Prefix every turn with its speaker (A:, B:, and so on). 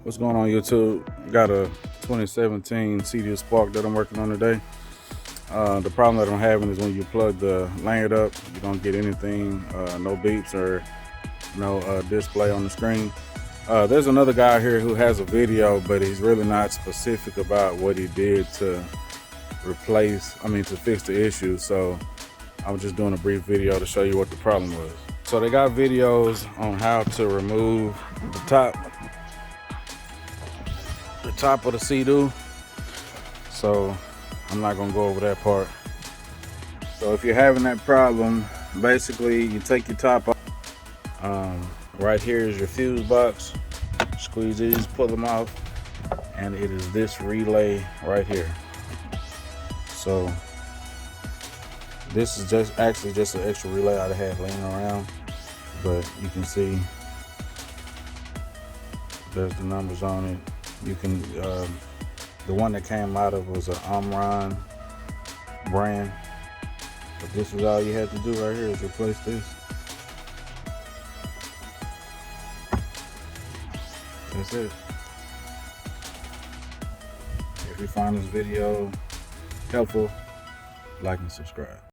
A: What's going on, YouTube? Got a 2017 Seadoo Spark that I'm working on today. The problem that I'm having is when you plug the lanyard up, you don't get anything, no beeps or no display on the screen. There's another guy here who has a video, but he's really not specific about what he did to fix the issue. So I'm just doing a brief video to show you what the problem was. So they got videos on how to remove the top of the Seadoo, so I'm not gonna go over that part. So if you're having that problem, basically you take your top off. Right here is your fuse box. Squeeze these, pull them off, and it is this relay right here. So this is actually just an extra relay I had laying around, but you can see there's the numbers on it. You can, the one that came out of was an Omron brand, but this is all you have to do right here is replace this. That's it. If you find this video helpful, like and subscribe.